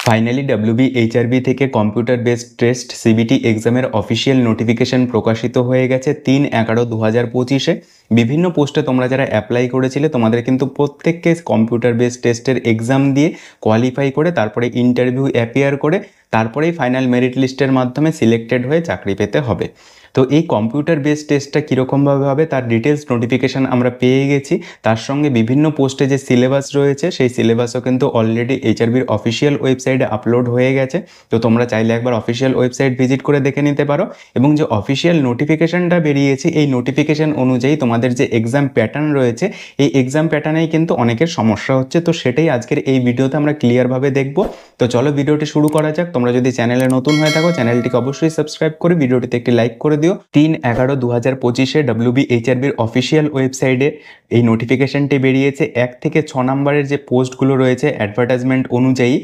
Finally WBHRB থেকে computer based test CBT এক্সামের official notification প্রকাশিত হয়ে গেছে 3/11/2025-এ। বিভিন্ন পোস্টে তোমরা যারা অ্যাপ্লাই করেছিলে তোমাদের কিন্তু প্রত্যেককে কম্পিউটার বেসড টেস্টের এক্সাম দিয়ে কোয়ালিফাই করে তারপরে ইন্টারভিউ অ্যাপিয়ার করে তারপরেই ফাইনাল মেরিট লিস্টের মাধ্যমে সিলেক্টেড হয়ে চাকরি পেতে হবে। তো এই কম্পিউটার বেসড টেস্টটা কীরকমভাবে হবে তার ডিটেলস নোটিফিকেশান আমরা পেয়ে গেছি। তার সঙ্গে বিভিন্ন পোস্টে যে সিলেবাস রয়েছে সেই সিলেবাসও কিন্তু অলরেডি HRBর অফিসিয়াল ওয়েবসাইটে আপলোড হয়ে গেছে। তো তোমরা চাইলে একবার অফিসিয়াল ওয়েবসাইট ভিজিট করে দেখে নিতে পারো। এবং যে অফিসিয়াল নোটিফিকেশানটা বেরিয়েছে এই নোটিফিকেশান অনুযায়ী তোমাদের যে এক্সাম প্যাটার্ন রয়েছে এই এক্সাম প্যাটার্নেই কিন্তু অনেকের সমস্যা হচ্ছে। তো সেটাই আজকের এই ভিডিওতে আমরা ক্লিয়ারভাবে দেখব। তো চলো ভিডিওটি শুরু করা যাক। তোমরা যদি চ্যানেলে নতুন হয়ে থাকো চ্যানেলটিকে অবশ্যই সাবস্ক্রাইব করে ভিডিওটিতে একটি লাইক করে দিও। 3/11/2025-এ WBHRBর অফিসিয়াল ওয়েবসাইটে এই নোটিফিকেশানটি বেরিয়েছে। 1 থেকে 6 নম্বরের যে পোস্টগুলো রয়েছে অ্যাডভার্টাইজমেন্ট অনুযায়ী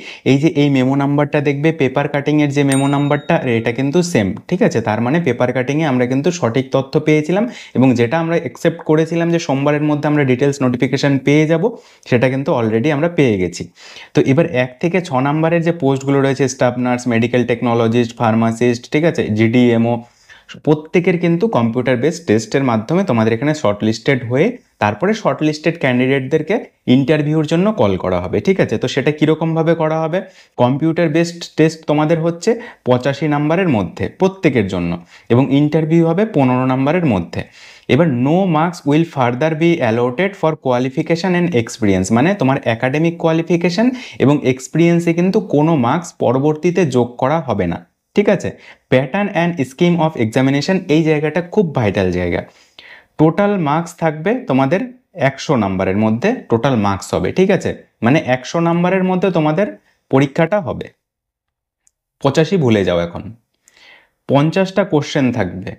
এই মেমো নাম্বারটা দেখবে পেপার কাটিংয়ের যে মেমো নাম্বারটা এটা কিন্তু সেম, ঠিক আছে। তার মানে পেপার কাটিংয়ে আমরা কিন্তু সঠিক তথ্য পেয়েছিলাম এবং যেটা আমরা অ্যাকসেপ্ট করেছিলাম যে সোমবারের মধ্যে আমরা ডিটেলস নোটিফিকেশান পেয়ে যাব সেটা কিন্তু অলরেডি আমরা পেয়ে গেছি। তো এবার 1 থেকে 6 নম্বরের যে পোস্টগুলো রয়েছে staff nurse, medical technologist, pharmacist, ঠিক আছে, GDMO, প্রত্যেকের কিন্তু কম্পিউটার বেসড টেস্টের মাধ্যমে তোমাদের এখানে শর্টলিস্টেড হয়ে তারপরে শর্টলিস্টেড ক্যান্ডিডেটদেরকে ইন্টারভিউর জন্য কল করা হবে, ঠিক আছে। তো সেটা কীরকমভাবে করা হবে, কম্পিউটার বেসড টেস্ট তোমাদের হচ্ছে 85 নম্বরের মধ্যে প্রত্যেকের জন্য এবং ইন্টারভিউ হবে 15 নম্বরের মধ্যে। এবার no marks will further be allotted for qualification and experience, মানে তোমার একাডেমিক কোয়ালিফিকেশান এবং এক্সপিরিয়েন্সে কিন্তু কোনো মার্কস পরবর্তীতে যোগ করা হবে না, ঠিক আছে। Pattern and scheme of examination, এই জায়গাটা খুব ভাইটাল জায়গা। টোটাল মার্কস থাকবে তোমাদের 100 নম্বরের মধ্যে টোটাল মার্কস হবে, ঠিক আছে। মানে 100 নম্বরের মধ্যে তোমাদের পরীক্ষাটা হবে। 85 ভুলে যাও এখন। 50টা কোশ্চেন থাকবে,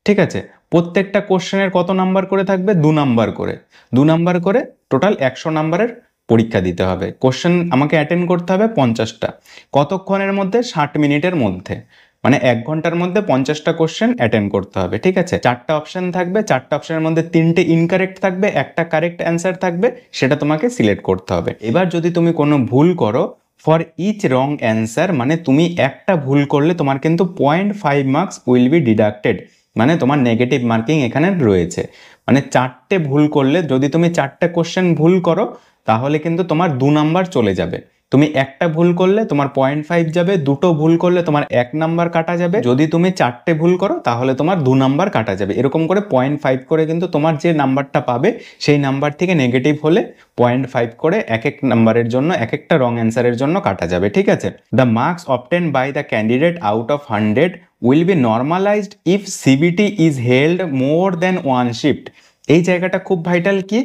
ঠিক আছে। প্রত্যেকটা কোশ্চেনের কত নাম্বার করে থাকবে, 2 নাম্বার করে। 2 নাম্বার করে টোটাল 100 নাম্বারের পরীক্ষা দিতে হবে। কোশ্চেন আমাকে অ্যাটেন্ড করতে হবে 50টা। কতক্ষণের মধ্যে, 60 মিনিটের মধ্যে, মানে 1 ঘন্টার মধ্যে 50টা কোশ্চেন অ্যাটেন্ড করতে হবে, ঠিক আছে। 4টা অপশান থাকবে, 4টা অপশানের মধ্যে 3টে ইনকারেক্ট থাকবে, একটা কারেক্ট অ্যান্সার থাকবে, সেটা তোমাকে সিলেক্ট করতে হবে। এবার যদি তুমি কোনো ভুল করো, ফর ইচ রং অ্যান্সার, মানে তুমি একটা ভুল করলে তোমার কিন্তু 0.5 মার্কস উইল বি ডিডাক্টেড, মানে তোমার নেগেটিভ মার্কিং এখানে রয়েছে। মানে 4টে ভুল করলে, যদি তুমি 4টে কোশ্চেন ভুল করো তাহলে কিন্তু তোমার 2 নাম্বার চলে যাবে। তুমি একটা ভুল করলে তোমার 0.5 যাবে, 2টো ভুল করলে তোমার 1 নাম্বার কাটা যাবে। যদি তুমি 4টে ভুল করো তাহলে তোমার 2 নাম্বার কাটা যাবে। এরকম করে 0.5 করে কিন্তু তোমার যে নাম্বারটা পাবে সেই নাম্বার থেকে নেগেটিভ হলে 0.5 করে এক এক নাম্বারের জন্য, এক একটা রং অ্যান্সারের জন্য কাটা যাবে, ঠিক আছে। The marks obtain by the candidate out of 100 will be normalized if CBT is held more than 1 shift। এই জায়গাটা খুব ভাইটাল। কি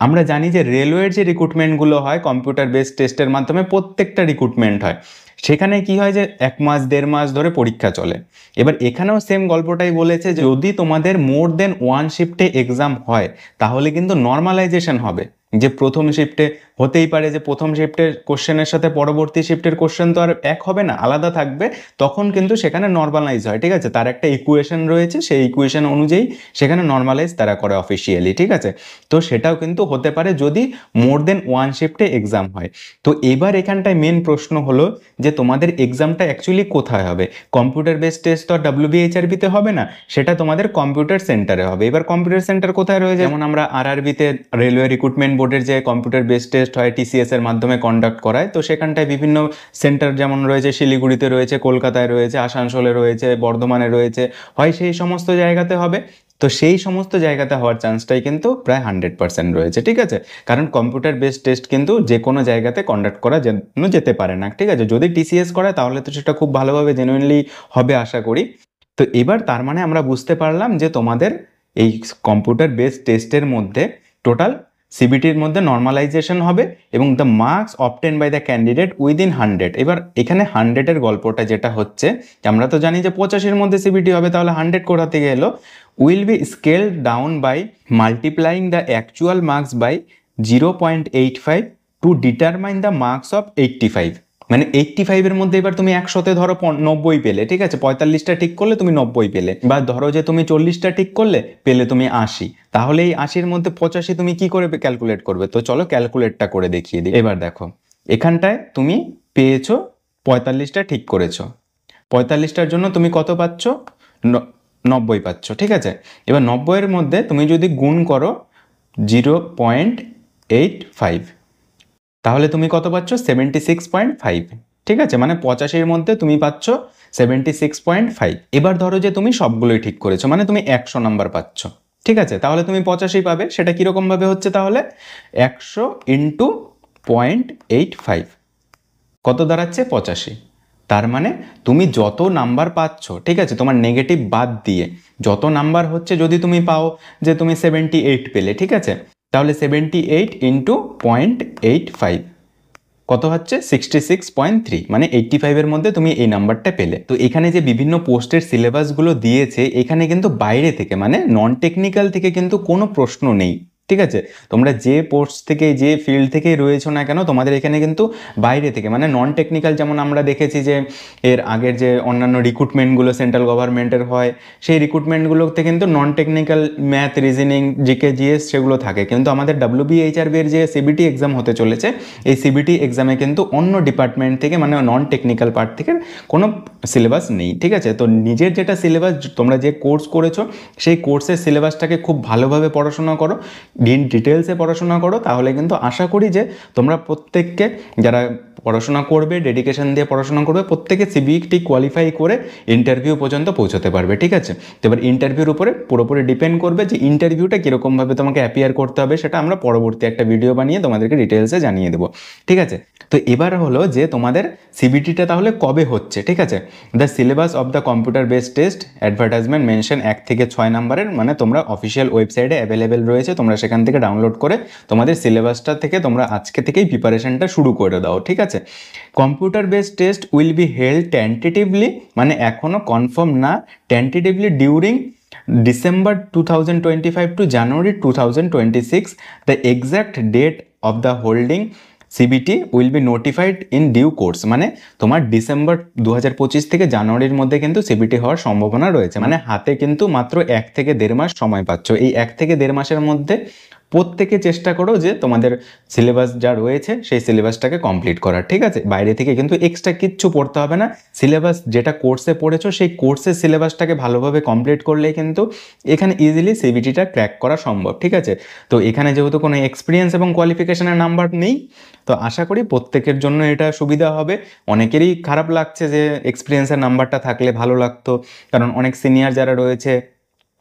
আমরা জানি যে রেলওয়ের যে রিক্রুটমেন্টগুলো হয় কম্পিউটার বেসড টেস্টের মাধ্যমে প্রত্যেকটা রিক্রুটমেন্ট হয়, সেখানে কি হয় যে 1 মাস 1.5 মাস ধরে পরীক্ষা চলে। এবার এখানেও সেম গল্পটাই বলেছে, যদি তোমাদের মোর দেন 1 শিফটে এক্সাম হয় তাহলে কিন্তু নর্মালাইজেশন হবে। যে প্রথম শিফটে হতেই পারে যে প্রথম শিফটের কোশ্চেনের সাথে পরবর্তী শিফটের কোশ্চেন তো আর এক হবে না, আলাদা থাকবে, তখন কিন্তু সেখানে নর্মালাইজ হয়, ঠিক আছে। তার একটা ইকুয়েশন রয়েছে, সেই ইকুয়েশন অনুযায়ী সেখানে নর্মালাইজ তারা করে অফিসিয়ালি, ঠিক আছে। তো সেটাও কিন্তু হতে পারে যদি মোর দেন 1 শিফটে এক্সাম হয়। তো এবার এখানটায় মেন প্রশ্ন হলো যে তোমাদের এক্সামটা অ্যাকচুয়ালি কোথায় হবে। কম্পিউটার বেসড টেস্ট তো WBHRBতে হবে না, সেটা তোমাদের কম্পিউটার সেন্টারে হবে। এবার কম্পিউটার সেন্টার কোথায় রয়েছে, যেমন আমরা RRBতে রেলওয়ে রিক্রুটমেন্ট বোর্ডের যে কম্পিউটার বেসড টেস্ট হয় TCS এর মাধ্যমে কন্ডাক্ট করায়, তো সেখানটায় বিভিন্ন সেন্টার যেমন রয়েছে, শিলিগুড়িতে রয়েছে, কলকাতায় রয়েছে, আসানসোলে রয়েছে, বর্ধমানে রয়েছে, হয় সেই সমস্ত জায়গাতে হবে। তো সেই সমস্ত জায়গাতে হওয়ার চান্সটাই কিন্তু প্রায় 100% রয়েছে, ঠিক আছে। কারণ কম্পিউটার বেসড টেস্ট কিন্তু যে কোনো জায়গাতে কন্ডাক্ট করা যেতে পারে না, ঠিক আছে। যদি TCS করায় তাহলে তো সেটা খুব ভালোভাবে জেনুইনলি হবে আশা করি। তো এবার তার মানে আমরা বুঝতে পারলাম যে তোমাদের এই কম্পিউটার বেসড টেস্টের মধ্যে টোটাল সিবিটির মধ্যে নর্মালাইজেশন হবে এবং the marks obtain by the candidate within 100। এবার এখানে 100-এর গল্পটা যেটা হচ্ছে, আমরা তো জানি যে 85-এর মধ্যে সিবিটি হবে, তাহলে 100 কোথা থেকে এলো, will be scaled down by multiplying the actual marks by 0.85 to determine the marks of 85। মানে 85-এর মধ্যে এবার তুমি 100-তে ধরো 90 পেলে, ঠিক আছে, 45টা ঠিক করলে তুমি 90 পেলে, বা ধরো যে তুমি 40টা ঠিক করলে পেলে তুমি 80, তাহলে এই 80-এর মধ্যে 85 তুমি কি করে ক্যালকুলেট করবে। তো চলো ক্যালকুলেটটা করে দেখিয়ে দিই। এবার দেখো এখানটায় তুমি পেয়েছো 45টা ঠিক করেছো, 45টার জন্য তুমি কত পাচ্ছ? 90 পাচ্ছ, ঠিক আছে। এবার 90-এর মধ্যে তুমি যদি গুণ করো 0.85, তাহলে তুমি কত পাচ্ছ? 76.5, ঠিক আছে। মানে 85-এর মধ্যে তুমি পাচ্ছ 76.5। এবার ধরো যে তুমি সবগুলোই ঠিক করেছো, মানে তুমি 100 নাম্বার পাচ্ছ, ঠিক আছে। তাহলে তুমি 85 পাবে। সেটা কীরকমভাবে হচ্ছে তাহলে? 100 ইন্টু 0.85 কত দাঁড়াচ্ছে? 85। তার মানে তুমি যত নাম্বার পাচ্ছ, ঠিক আছে, তোমার নেগেটিভ বাদ দিয়ে যত নাম্বার হচ্ছে, যদি তুমি পাও যে তুমি 78 পেলে, ঠিক আছে, তাহলে 78 ইন্টু 0.85 কত হচ্ছে? 66.3, মানে 85-এর মধ্যে তুমি এই নাম্বারটা পেলে। তো এখানে যে বিভিন্ন পোস্টের সিলেবাসগুলো দিয়েছে, এখানে কিন্তু বাইরে থেকে মানে নন টেকনিক্যাল থেকে কিন্তু কোনো প্রশ্ন নেই, ঠিক আছে। তোমরা যে পোস্ট থেকে যে ফিল্ড থেকে রয়েছো না কেন, তোমাদের এখানে কিন্তু বাইরে থেকে মানে নন টেকনিক্যাল, যেমন আমরা দেখেছি যে এর আগের যে অন্যান্য রিক্রুটমেন্টগুলো সেন্ট্রাল গভর্নমেন্টের হয়, সেই রিক্রুটমেন্টগুলোতে কিন্তু non technical math, reasoning, GK, GS সেগুলো থাকে। কিন্তু আমাদের WBHRB এর যে সিবিটি এক্সাম হতে চলেছে, এই সিবিটি এক্সামে কিন্তু অন্য ডিপার্টমেন্ট থেকে মানে নন টেকনিক্যাল পার্ট থেকে কোনো সিলেবাস নেই, ঠিক আছে। তো নিজের যেটা সিলেবাস, তোমরা যে কোর্স করেছো সেই কোর্সের সিলেবাসটাকে খুব ভালোভাবে পড়াশোনা করো, ডিটেলসে পড়াশোনা করো, তাহলে কিন্তু আশা করি যে তোমরা প্রত্যেককে, যারা পড়াশোনা করবে, ডেডিকেশন দিয়ে পড়াশোনা করবে, প্রত্যেকে সিবিটি কোয়ালিফাই করে ইন্টারভিউ পর্যন্ত পৌঁছতে পারবে, ঠিক আছে। তো এবার ইন্টারভিউর উপরে পুরোপুরি ডিপেন্ড করবে যে ইন্টারভিউটা কীরকমভাবে তোমাকে অ্যাপিয়ার করতে হবে, সেটা আমরা পরবর্তী একটা ভিডিও বানিয়ে তোমাদেরকে ডিটেলসে জানিয়ে দেবো, ঠিক আছে। তো এবার হলো যে তোমাদের সিবিটিটা তাহলে কবে হচ্ছে, ঠিক আছে। The syllabus of the computer based test advertisement mention 1 থেকে 6 নাম্বারের, মানে তোমরা অফিসিয়াল ওয়েবসাইটে অ্যাভেলেবেল রয়েছে, তোমরা সেখান থেকে ডাউনলোড করে তোমাদের সিলেবাসটা থেকে তোমরা আজকে থেকেই প্রিপারেশনটা শুরু করে দাও, ঠিক আছে। Computer based test will be held tentatively, মানে এখনও কনফার্ম না, tentatively during December 2025 to January 2026. The exact date of the holding CBT will be notified in due course, মানে তোমার ডিসেম্বর 2025 থেকে জানুয়ারির মধ্যে কিন্তু সিবিটি হওয়ার সম্ভাবনা রয়েছে। মানে হাতে কিন্তু মাত্র 1 থেকে 1.5 মাস সময় পাচ্ছ। এই 1 থেকে 1.5 মাসের মধ্যে প্রত্যেকে চেষ্টা করো যে তোমাদের সিলেবাস যা রয়েছে সেই সিলেবাসটাকে কমপ্লিট করার, ঠিক আছে। বাইরে থেকে কিন্তু এক্সট্রা কিচ্ছু পড়তে হবে না, সিলেবাস যেটা কোর্সে পড়েছো সেই কোর্সের সিলেবাসটাকে ভালোভাবে কমপ্লিট করলেই কিন্তু এখানে ইজিলি সিবিটিটা ক্র্যাক করা সম্ভব, ঠিক আছে। তো এখানে যেহেতু কোনো এক্সপিরিয়েন্স এবং কোয়ালিফিকেশনের নাম্বার নেই, তো আশা করি প্রত্যেকের জন্য এটা সুবিধা হবে। অনেকেরই খারাপ লাগছে যে এক্সপিরিয়েন্সের নাম্বারটা থাকলে ভালো লাগতো, কারণ অনেক সিনিয়র যারা রয়েছে,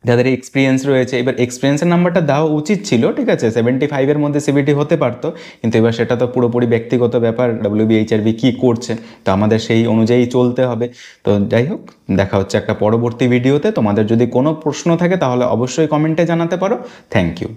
যাদের এক্সপিরিয়েন্স রয়েছে, এবার এক্সপিরিয়েন্সের নাম্বারটা দেওয়া উচিত ছিল, ঠিক আছে। 75-এর মধ্যে সিবিটি হতে পারতো, কিন্তু এবার সেটা তো পুরোপুরি ব্যক্তিগত ব্যাপার, WBHRB কী করছে, তো আমাদের সেই অনুযায়ী চলতে হবে। তো যাই হোক, দেখা হচ্ছে একটা পরবর্তী ভিডিওতে। তোমাদের যদি কোনো প্রশ্ন থাকে তাহলে অবশ্যই কমেন্টে জানাতে পারো। Thank you.